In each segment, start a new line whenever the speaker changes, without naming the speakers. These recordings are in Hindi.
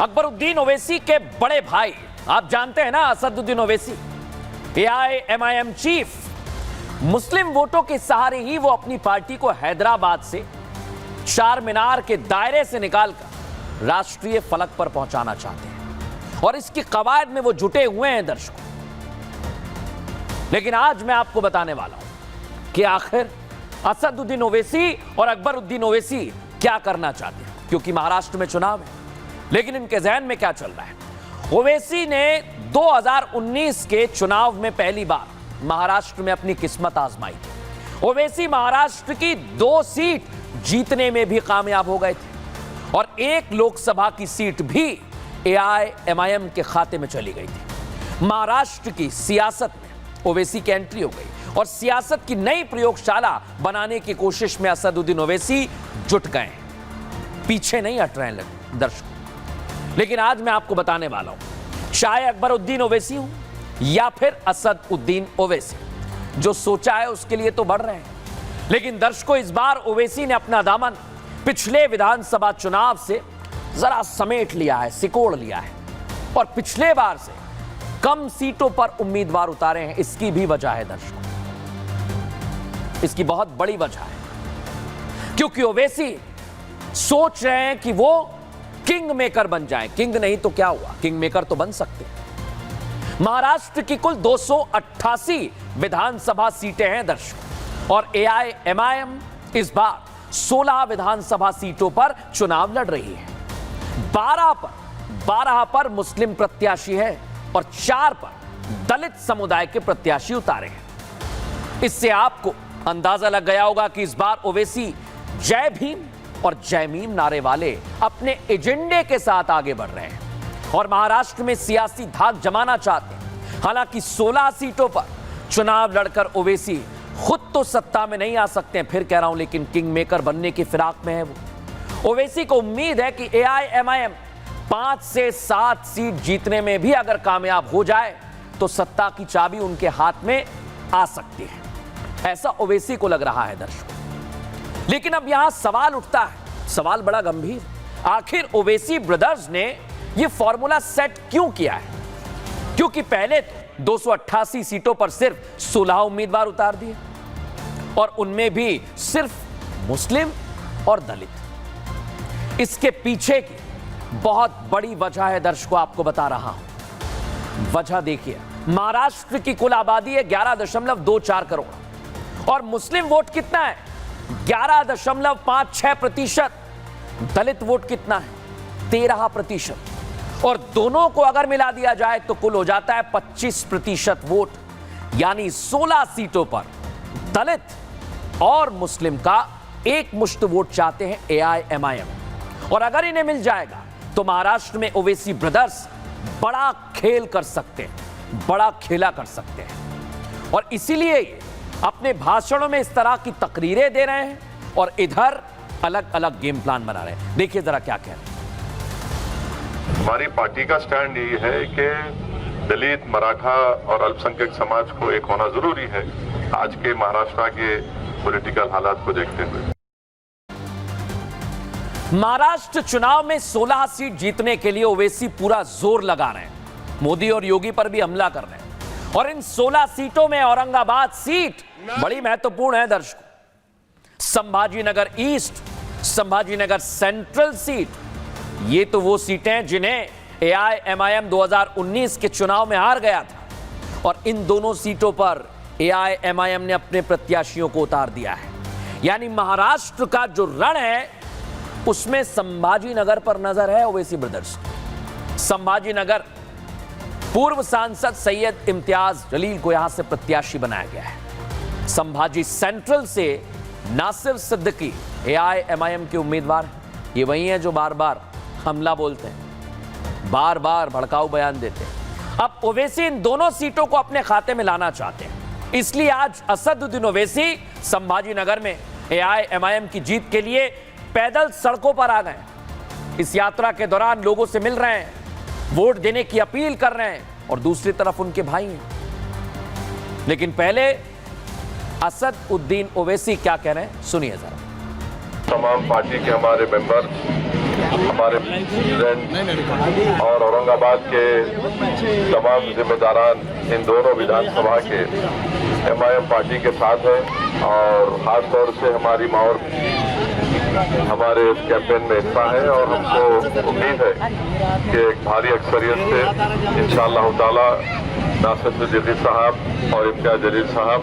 अकबरुद्दीन ओवैसी के बड़े भाई, आप जानते हैं ना, असदुद्दीन ओवैसी, AIMIM चीफ। मुस्लिम वोटों के सहारे ही वो अपनी पार्टी को हैदराबाद से चार मीनार के दायरे से निकालकर राष्ट्रीय फलक पर पहुंचाना चाहते हैं और इसकी कवायद में वो जुटे हुए हैं दर्शकों। लेकिन आज मैं आपको बताने वाला हूं कि आखिर असदुद्दीन ओवैसी और अकबरुद्दीन ओवैसी क्या करना चाहते हैं, क्योंकि महाराष्ट्र में चुनाव है। लेकिन इनके जहन में क्या चल रहा है? ओवैसी ने 2019 के चुनाव में पहली बार महाराष्ट्र में अपनी किस्मत आजमाई थी। ओवैसी महाराष्ट्र की 2 सीट जीतने में भी कामयाब हो गए थे और एक लोकसभा की सीट भी AIMIM के खाते में चली गई थी। महाराष्ट्र की सियासत में ओवैसी की एंट्री हो गई और सियासत की नई प्रयोगशाला बनाने की कोशिश में असदुद्दीन ओवैसी जुट गए, पीछे नहीं हट रहे हैं दर्शकों। लेकिन आज मैं आपको बताने वाला हूं, चाहे अकबरुद्दीन ओवैसी हो या फिर असदुद्दीन ओवैसी, जो सोचा है उसके लिए तो बढ़ रहे हैं। लेकिन दर्शकों, इस बार ओवैसी ने अपना दामन पिछले विधानसभा चुनाव से जरा समेट लिया है, सिकोड़ लिया है और पिछले बार से कम सीटों पर उम्मीदवार उतारे हैं। इसकी भी वजह है दर्शकों, इसकी बहुत बड़ी वजह है, क्योंकि ओवैसी सोच रहे हैं कि वो किंग मेकर बन जाए। किंग नहीं तो क्या हुआ, किंग मेकर तो बन सकते हैं। महाराष्ट्र की कुल 288 विधानसभा सीटें हैं दर्शकों और AIMIM इस बार 16 विधानसभा सीटों पर चुनाव लड़ रही है। 12 पर मुस्लिम प्रत्याशी है और 4 पर दलित समुदाय के प्रत्याशी उतारे हैं। इससे आपको अंदाजा लग गया होगा कि इस बार ओवैसी जय भीम और जय मीम नारे वाले अपने एजेंडे के साथ आगे बढ़ रहे हैं और महाराष्ट्र में सियासी धाक जमाना चाहते हैं। हालांकि 16 सीटों पर चुनाव लड़कर ओवैसी खुद तो सत्ता में नहीं आ सकते हैं, फिर कह रहा हूं, लेकिन किंग मेकर बनने की फिराक में है वो। ओवैसी को उम्मीद है कि AIMIM 5 से 7 सीट जीतने में भी अगर कामयाब हो जाए तो सत्ता की चाबी उनके हाथ में आ सकती है, ऐसा ओवैसी को लग रहा है दर्शकों। लेकिन अब यहां सवाल उठता है, सवाल बड़ा गंभीर, आखिर ओवैसी ब्रदर्स ने यह फॉर्मूला सेट क्यों किया है? क्योंकि पहले तो 288 सीटों पर सिर्फ 16 उम्मीदवार उतार दिए और उनमें भी सिर्फ मुस्लिम और दलित। इसके पीछे की बहुत बड़ी वजह है दर्शकों, आपको बता रहा हूं। वजह देखिए, महाराष्ट्र की कुल आबादी है 11.24 करोड़ और मुस्लिम वोट कितना है? 11.56%। दलित वोट कितना है? 13%। और दोनों को अगर मिला दिया जाए तो कुल हो जाता है 25% वोट, यानी 16 सीटों पर दलित और मुस्लिम का एक मुश्त वोट चाहते हैं AIMIM। और अगर इन्हें मिल जाएगा तो महाराष्ट्र में ओवैसी ब्रदर्स बड़ा खेल कर सकते हैं, बड़ा खेला कर सकते हैं और इसीलिए अपने भाषणों में इस तरह की तकरीरें दे रहे हैं और इधर अलग अलग गेम प्लान बना रहे हैं। देखिए जरा क्या कह रहे हैं।
हमारी पार्टी का स्टैंड ये है कि दलित, मराठा और अल्पसंख्यक समाज को एक होना जरूरी है आज के महाराष्ट्र के पॉलिटिकल हालात को देखते हुए।
महाराष्ट्र चुनाव में 16 सीट जीतने के लिए ओवैसी पूरा जोर लगा रहे हैं। मोदी और योगी पर भी हमला कर रहे हैं और इन 16 सीटों में औरंगाबाद सीट बड़ी महत्वपूर्ण है दर्शकों। Sambhajinagar east, Sambhajinagar central seat, ये तो वो सीटें जिन्हें AIMIM 2019 के चुनाव में हार गया था और इन दोनों सीटों पर AIMIM ने अपने प्रत्याशियों को उतार दिया है। यानी महाराष्ट्र का जो रण है उसमें संभाजीनगर पर नजर है ओवैसी ब्रदर्स। संभाजीनगर पूर्व सांसद सैयद इम्तियाज जलील को यहां से प्रत्याशी बनाया गया है। संभाजी सेंट्रल से नासिर सिद्दीकी AIMIM के उम्मीदवार हैं। ये वही हैं जो बार बार हमला बोलते हैं, बार बार भड़काऊ बयान देते हैं। अब ओवैसी इन दोनों सीटों को अपने खाते में लाना चाहते हैं, इसलिए आज असदुद्दीन ओवैसी संभाजीनगर में AIMIM की जीत के लिए पैदल सड़कों पर आ गए। इस यात्रा के दौरान लोगों से मिल रहे हैं, वोट देने की अपील कर रहे हैं और दूसरी तरफ उनके भाई हैं। लेकिन पहले असदुद्दीन ओवैसी क्या कह रहे हैं, सुनिए जरा।
तमाम पार्टी के हमारे मेंबर हमारे प्रेसिडेंट और औरंगाबाद के तमाम जिम्मेदारान इन दोनों विधानसभा के एमआईएम पार्टी के साथ है और खास तौर से हमारी माहौर हमारे इस कैंपेन में हिस्सा है और हमको उम्मीद है कि एक भारी अक्सरियत से इंशाअल्लाह ताला नासिर सिद्दीकी साहब और इम्तियाज जलील साहब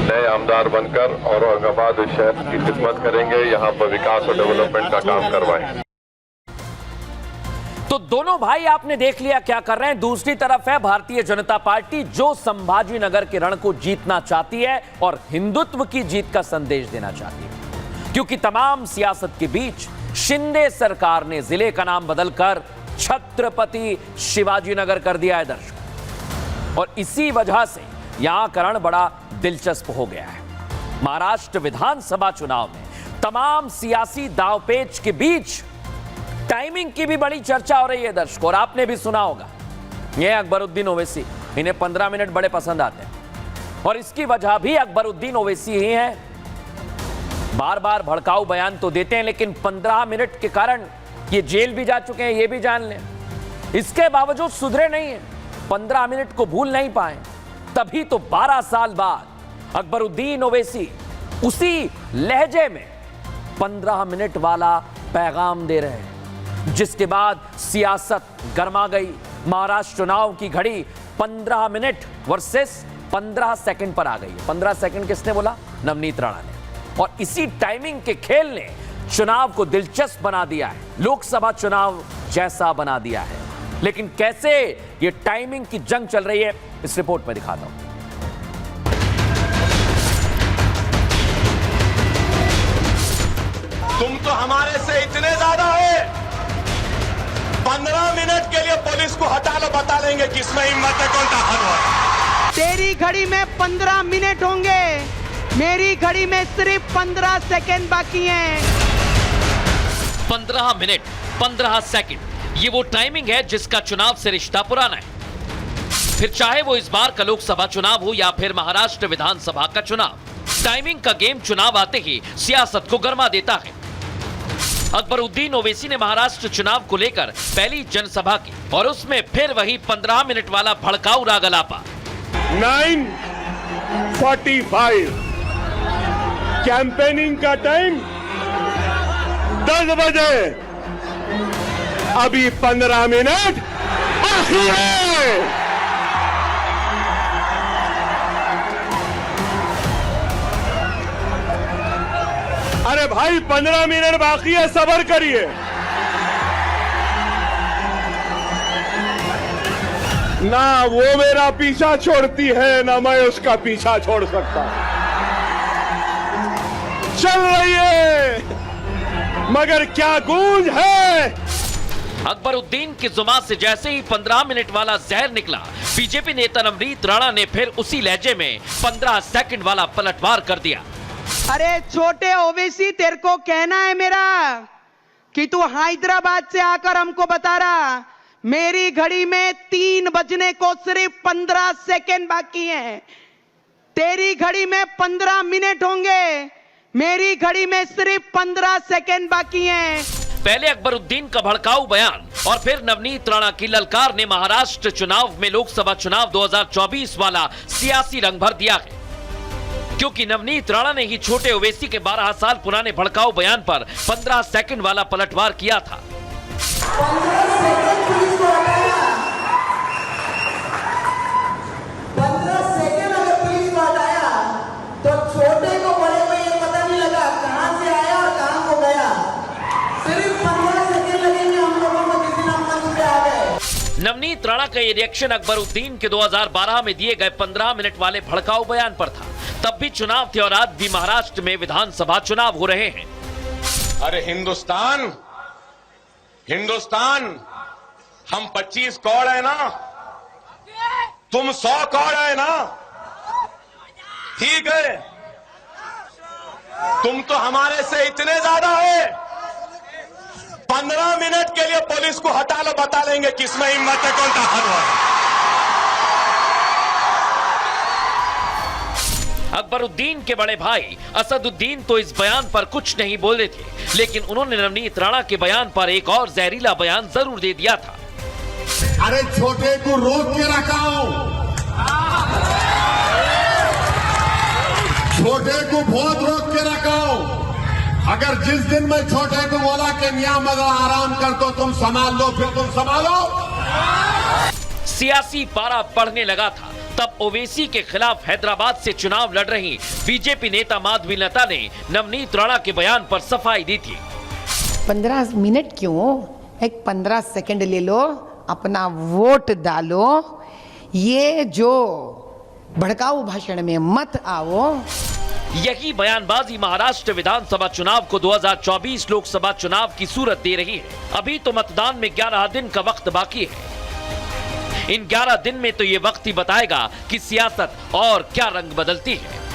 नए आमदार बनकर औरंगाबाद शहर की खिदमत करेंगे, यहाँ पर विकास और डेवलपमेंट का काम करवाएं।
तो दोनों भाई आपने देख लिया क्या कर रहे हैं। दूसरी तरफ है भारतीय जनता पार्टी जो संभाजी नगर के रण को जीतना चाहती है और हिंदुत्व की जीत का संदेश देना चाहती है, क्योंकि तमाम सियासत के बीच शिंदे सरकार ने जिले का नाम बदलकर छत्रपति शिवाजी नगर कर दिया है दर्शकों, और इसी वजह से यहां का रण बड़ा दिलचस्प हो गया है। महाराष्ट्र विधानसभा चुनाव में तमाम सियासी दांवपेच के बीच टाइमिंग की भी बड़ी चर्चा हो रही है दर्शकों, और आपने भी सुना होगा ये अकबरुद्दीन ओवैसी, इन्हें 15 मिनट बड़े पसंद आते हैं और इसकी वजह भी अकबरुद्दीन ओवैसी ही है। बार बार भड़काऊ बयान तो देते हैं लेकिन 15 मिनट के कारण ये जेल भी जा चुके हैं, ये भी जान लें। इसके बावजूद सुधरे नहीं है, 15 मिनट को भूल नहीं पाए। तभी तो 12 साल बाद अकबरुद्दीन ओवैसी उसी लहजे में 15 मिनट वाला पैगाम दे रहे हैं, जिसके बाद सियासत गर्मा गई। महाराष्ट्र चुनाव की घड़ी 15 मिनट वर्सेस 15 सेकंड पर आ गई है। 15 सेकंड किसने बोला? नवनीत राणा ने। और इसी टाइमिंग के खेल ने चुनाव को दिलचस्प बना दिया है, लोकसभा चुनाव जैसा बना दिया है। लेकिन कैसे ये टाइमिंग की जंग चल रही है, इस रिपोर्ट में दिखाता हूं।
तुम तो हमारे से इतने ज्यादा है, 15 मिनट के लिए पुलिस को हटा लो, बता लेंगे किसमें हिम्मत है, कौन ताकतवर है।
तेरी घड़ी में 15 मिनट होंगे, मेरी घड़ी में सिर्फ 15 सेकंड बाकी हैं।
15 मिनट 15 सेकंड, ये वो टाइमिंग है जिसका चुनाव से रिश्ता पुराना है। फिर चाहे वो इस बार का लोकसभा चुनाव हो या फिर महाराष्ट्र विधानसभा का चुनाव, टाइमिंग का गेम चुनाव आते ही सियासत को गर्मा देता है। अकबरुद्दीन ओवैसी ने महाराष्ट्र चुनाव को लेकर पहली जनसभा की और उसमें फिर वही 15 मिनट वाला भड़काऊ राग अलापा।
9:45 कैंपेनिंग का टाइम 10 बजे, अभी 15 मिनट बाकी है। अरे भाई 15 मिनट बाकी है, सब्र करिए। ना वो मेरा पीछा छोड़ती है ना मैं उसका पीछा छोड़ सकता। चल रही है मगर क्या गूंज है।
अकबरुद्दीन की जुबान से जैसे ही 15 मिनट वाला जहर निकला, बीजेपी नेता नवनीत राणा ने फिर उसी लहजे में 15 सेकंड वाला पलटवार कर दिया।
अरे छोटे ओवैसी, तेरे को कहना है मेरा कि तू हैदराबाद से आकर हमको बता रहा, मेरी घड़ी में 3 बजने को सिर्फ 15 सेकंड बाकी हैं। तेरी घड़ी में 15 मिनट होंगे, मेरी घड़ी में सिर्फ 15 सेकंड बाकी हैं।
पहले अकबरुद्दीन का भड़काऊ बयान और फिर नवनीत राणा की ललकार ने महाराष्ट्र चुनाव में लोकसभा चुनाव 2024 वाला सियासी रंग भर दिया है, क्योंकि नवनीत राणा ने ही छोटे ओवैसी के 12 साल पुराने भड़काऊ बयान पर 15 सेकंड वाला पलटवार किया था।
15 सेकंड अगर पुलिस को हटाया तो छोटे को बड़े में ये पता नहीं लगा कहां से आया और कहां को गया। सिर्फ 15 सेकंड लगेंगे हम लोगों को, किसी ना मंच पे आ गए।
नवनीत राणा का ये रिएक्शन अकबरुद्दीन के 2012 में दिए गए 15 मिनट वाले भड़काऊ बयान पर था। तब भी चुनाव थे और आज भी महाराष्ट्र में विधानसभा चुनाव हो रहे हैं।
अरे हिंदुस्तान, हम 25 करोड़ है ना, तुम 100 करोड़ है ना, ठीक है। तुम तो हमारे से इतने ज्यादा है, 15 मिनट के लिए पुलिस को हटा लो, बता लेंगे किसमें हिम्मत है, कौन ताकतवर है।
अकबरुद्दीन के बड़े भाई असदुद्दीन तो इस बयान पर कुछ नहीं बोले थे, लेकिन उन्होंने नवनीत राणा के बयान पर एक और जहरीला बयान जरूर दे दिया था।
अरे छोटे को रोक के रखा हूं, छोटे को बहुत रोक के रखा हूं। अगर जिस दिन मैं छोटे को बोला कि मियां मजा आराम कर तो तुम संभाल लो, फिर तुम संभालो।
सियासी पारा बढ़ने लगा था तब ओवैसी के खिलाफ हैदराबाद से चुनाव लड़ रही बीजेपी नेता माधवीलता ने नवनीत राणा के बयान पर सफाई दी थी।
15 मिनट क्यों, एक 15 सेकंड ले लो, अपना वोट डालो, ये जो भड़काऊ भाषण में मत आओ।
यही बयानबाजी महाराष्ट्र विधानसभा चुनाव को 2024 लोकसभा चुनाव की सूरत दे रही है। अभी तो मतदान में 11 दिन का वक्त बाकी है। इन 11 दिन में तो ये वक्त ही बताएगा कि सियासत और क्या रंग बदलती है।